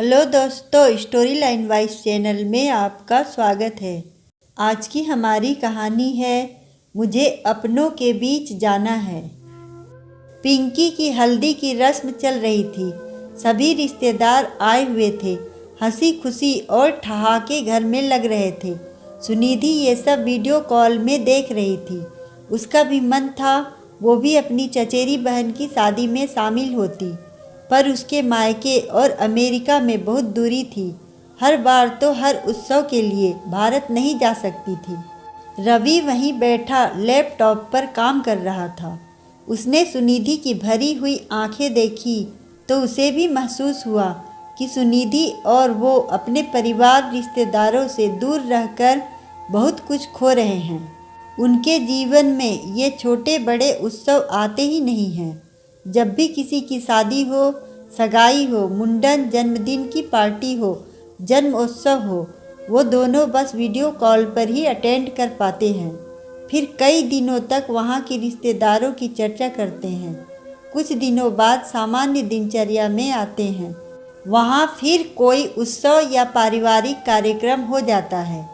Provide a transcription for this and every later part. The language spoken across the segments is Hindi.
हेलो दोस्तों, स्टोरी लाइन वाइज चैनल में आपका स्वागत है। आज की हमारी कहानी है मुझे अपनों के बीच जाना है। पिंकी की हल्दी की रस्म चल रही थी। सभी रिश्तेदार आए हुए थे। हंसी खुशी और ठहाके घर में लग रहे थे। सुनिधि ये सब वीडियो कॉल में देख रही थी। उसका भी मन था वो भी अपनी चचेरी बहन की शादी में शामिल होती, पर उसके मायके और अमेरिका में बहुत दूरी थी। हर बार तो हर उत्सव के लिए भारत नहीं जा सकती थी। रवि वहीं बैठा लैपटॉप पर काम कर रहा था। उसने सुनिधि की भरी हुई आंखें देखी तो उसे भी महसूस हुआ कि सुनिधि और वो अपने परिवार रिश्तेदारों से दूर रहकर बहुत कुछ खो रहे हैं। उनके जीवन में ये छोटे बड़े उत्सव आते ही नहीं हैं। जब भी किसी की शादी हो, सगाई हो, मुंडन, जन्मदिन की पार्टी हो, जन्मोत्सव हो, वो दोनों बस वीडियो कॉल पर ही अटेंड कर पाते हैं। फिर कई दिनों तक वहाँ के रिश्तेदारों की चर्चा करते हैं। कुछ दिनों बाद सामान्य दिनचर्या में आते हैं। वहाँ फिर कोई उत्सव या पारिवारिक कार्यक्रम हो जाता है।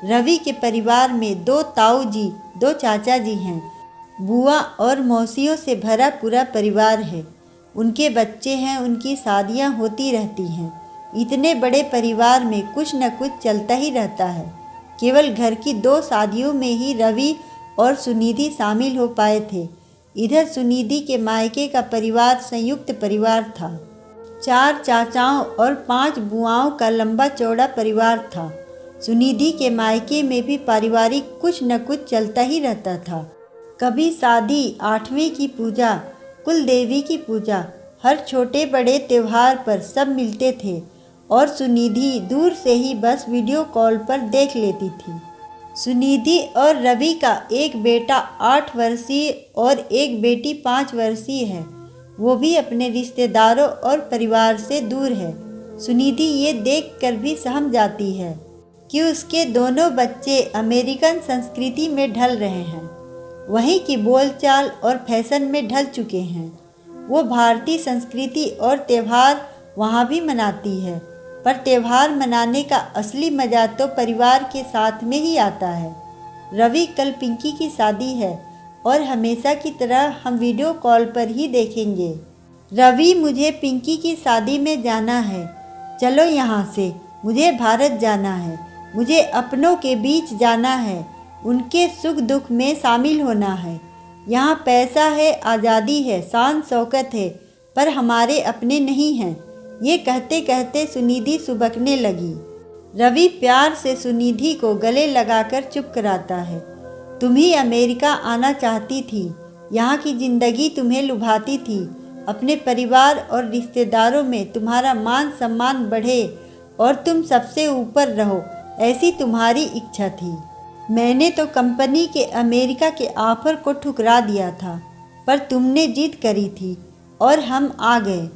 रवि के परिवार में 2 ताऊ जी, 2 चाचा जी हैं। बुआ और मौसियों से भरा पूरा परिवार है। उनके बच्चे हैं, उनकी शादियां होती रहती हैं। इतने बड़े परिवार में कुछ न कुछ चलता ही रहता है। केवल घर की 2 शादियों में ही रवि और सुनिधि शामिल हो पाए थे। इधर सुनिधि के मायके का परिवार संयुक्त परिवार था। 4 चाचाओं और 5 बुआओं का लंबा चौड़ा परिवार था। सुनिधि के मायके में भी पारिवारिक कुछ न कुछ चलता ही रहता था। कभी शादी, 8वें की पूजा, कुल देवी की पूजा, हर छोटे बड़े त्योहार पर सब मिलते थे और सुनिधि दूर से ही बस वीडियो कॉल पर देख लेती थी। सुनिधि और रवि का एक बेटा 8 वर्षीय और एक बेटी 5 वर्षीय है। वो भी अपने रिश्तेदारों और परिवार से दूर है। सुनिधि ये देखकर भी सहम जाती है कि उसके दोनों बच्चे अमेरिकन संस्कृति में ढल रहे हैं, वहीं की बोलचाल और फैशन में ढल चुके हैं। वो भारतीय संस्कृति और त्यौहार वहाँ भी मनाती है, पर त्यौहार मनाने का असली मज़ा तो परिवार के साथ में ही आता है। रवि, कल पिंकी की शादी है और हमेशा की तरह हम वीडियो कॉल पर ही देखेंगे। रवि, मुझे पिंकी की शादी में जाना है। चलो यहाँ से, मुझे भारत जाना है। मुझे अपनों के बीच जाना है, उनके सुख दुख में शामिल होना है। यहाँ पैसा है, आज़ादी है, शान शौकत है, पर हमारे अपने नहीं हैं। ये कहते कहते सुनिधि सुबकने लगी। रवि प्यार से सुनिधि को गले लगाकर चुप कराता है। तुम ही अमेरिका आना चाहती थी, यहाँ की ज़िंदगी तुम्हें लुभाती थी। अपने परिवार और रिश्तेदारों में तुम्हारा मान सम्मान बढ़े और तुम सबसे ऊपर रहो, ऐसी तुम्हारी इच्छा थी। मैंने तो कंपनी के अमेरिका के ऑफर को ठुकरा दिया था, पर तुमने जिद करी थी और हम आ गए।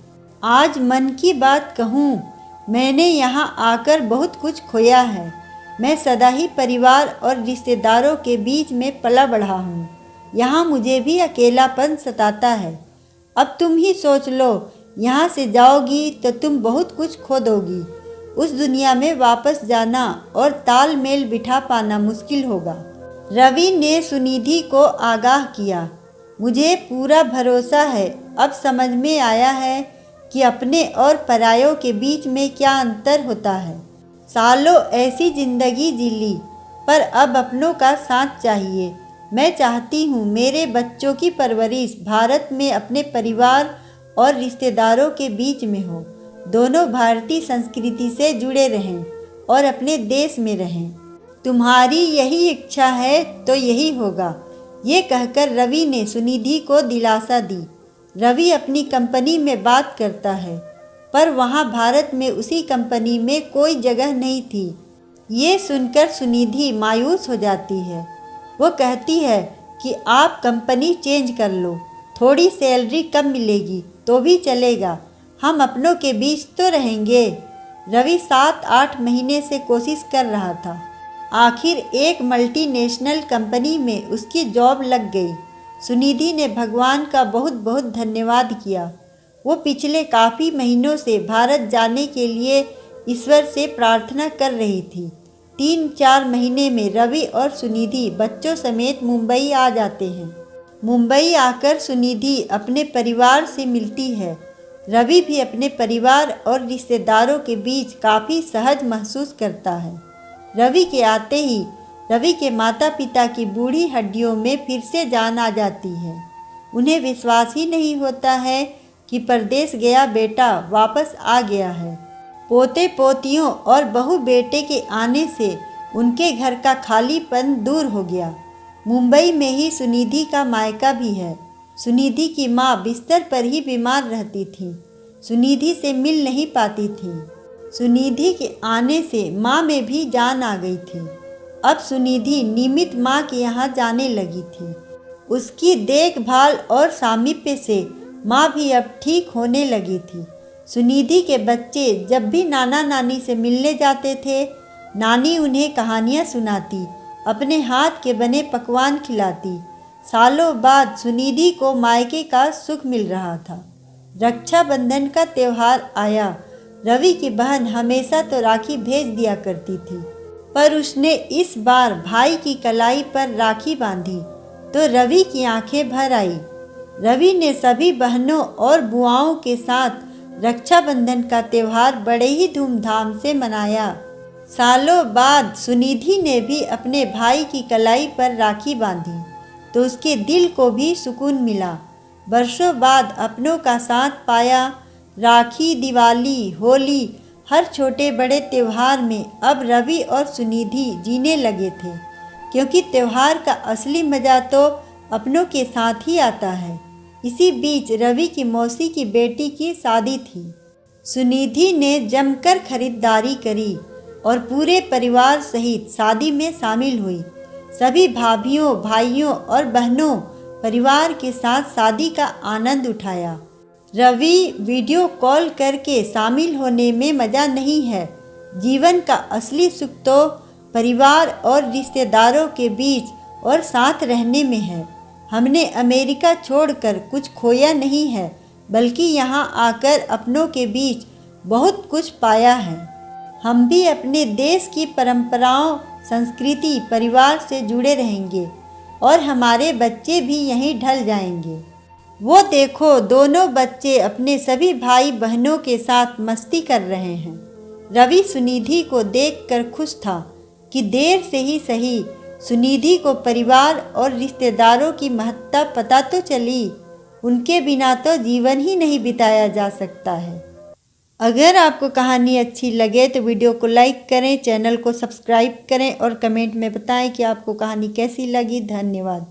आज मन की बात कहूँ, मैंने यहाँ आकर बहुत कुछ खोया है। मैं सदा ही परिवार और रिश्तेदारों के बीच में पला बढ़ा हूँ। यहाँ मुझे भी अकेलापन सताता है। अब तुम ही सोच लो, यहाँ से जाओगी तो तुम बहुत कुछ खो दोगी। उस दुनिया में वापस जाना और तालमेल बिठा पाना मुश्किल होगा। रवि ने सुनिधि को आगाह किया। मुझे पूरा भरोसा है, अब समझ में आया है कि अपने और परायों के बीच में क्या अंतर होता है। सालों ऐसी जिंदगी जी ली, पर अब अपनों का साथ चाहिए। मैं चाहती हूँ मेरे बच्चों की परवरिश भारत में अपने परिवार और रिश्तेदारों के बीच में हो। दोनों भारतीय संस्कृति से जुड़े रहें और अपने देश में रहें। तुम्हारी यही इच्छा है तो यही होगा। ये कहकर रवि ने सुनिधि को दिलासा दी। रवि अपनी कंपनी में बात करता है, पर वहाँ भारत में उसी कंपनी में कोई जगह नहीं थी। ये सुनकर सुनिधि मायूस हो जाती है। वो कहती है कि आप कंपनी चेंज कर लो, थोड़ी सैलरी कम मिलेगी तो भी चलेगा, हम अपनों के बीच तो रहेंगे। रवि 7-8 महीने से कोशिश कर रहा था। आखिर एक मल्टीनेशनल कंपनी में उसकी जॉब लग गई। सुनिधि ने भगवान का बहुत बहुत धन्यवाद किया। वो पिछले काफ़ी महीनों से भारत जाने के लिए ईश्वर से प्रार्थना कर रही थी। 3-4 महीने में रवि और सुनिधि बच्चों समेत मुंबई आ जाते हैं। मुंबई आकर सुनिधि अपने परिवार से मिलती है। रवि भी अपने परिवार और रिश्तेदारों के बीच काफ़ी सहज महसूस करता है। रवि के आते ही रवि के माता पिता की बूढ़ी हड्डियों में फिर से जान आ जाती है। उन्हें विश्वास ही नहीं होता है कि परदेश गया बेटा वापस आ गया है। पोते पोतियों और बहू बेटे के आने से उनके घर का खालीपन दूर हो गया। मुंबई में ही सुनिधि का मायका भी है। सुनिधि की माँ बिस्तर पर ही बीमार रहती थी, सुनिधि से मिल नहीं पाती थी। सुनिधि के आने से माँ में भी जान आ गई थी। अब सुनिधि नियमित माँ के यहाँ जाने लगी थी। उसकी देखभाल और सामीप्य से माँ भी अब ठीक होने लगी थी। सुनिधि के बच्चे जब भी नाना नानी से मिलने जाते थे, नानी उन्हें कहानियाँ सुनाती, अपने हाथ के बने पकवान खिलाती। सालों बाद सुनिधि को मायके का सुख मिल रहा था। रक्षाबंधन का त्यौहार आया। रवि की बहन हमेशा तो राखी भेज दिया करती थी, पर उसने इस बार भाई की कलाई पर राखी बांधी तो रवि की आंखें भर आई। रवि ने सभी बहनों और बुआओं के साथ रक्षाबंधन का त्यौहार बड़े ही धूमधाम से मनाया। सालों बाद सुनिधि ने भी अपने भाई की कलाई पर राखी बांधी तो उसके दिल को भी सुकून मिला। वर्षों बाद अपनों का साथ पाया। राखी, दिवाली, होली, हर छोटे बड़े त्यौहार में अब रवि और सुनिधि जीने लगे थे, क्योंकि त्यौहार का असली मज़ा तो अपनों के साथ ही आता है। इसी बीच रवि की मौसी की बेटी की शादी थी। सुनिधि ने जमकर खरीदारी करी और पूरे परिवार सहित शादी में शामिल हुई। सभी भाभियों, भाइयों और बहनों परिवार के साथ शादी का आनंद उठाया। रवि वीडियो कॉल करके शामिल होने में मज़ा नहीं है। जीवन का असली सुख तो परिवार और रिश्तेदारों के बीच और साथ रहने में है। हमने अमेरिका छोड़कर कुछ खोया नहीं है, बल्कि यहाँ आकर अपनों के बीच बहुत कुछ पाया है। हम भी अपने देश की परंपराओं, संस्कृति, परिवार से जुड़े रहेंगे और हमारे बच्चे भी यहीं ढल जाएंगे। वो देखो, दोनों बच्चे अपने सभी भाई बहनों के साथ मस्ती कर रहे हैं। रवि सुनिधि को देखकर खुश था कि देर से ही सही सुनिधि को परिवार और रिश्तेदारों की महत्ता पता तो चली। उनके बिना तो जीवन ही नहीं बिताया जा सकता है। अगर आपको कहानी अच्छी लगे तो वीडियो को लाइक करें, चैनल को सब्सक्राइब करें और कमेंट में बताएं कि आपको कहानी कैसी लगी। धन्यवाद।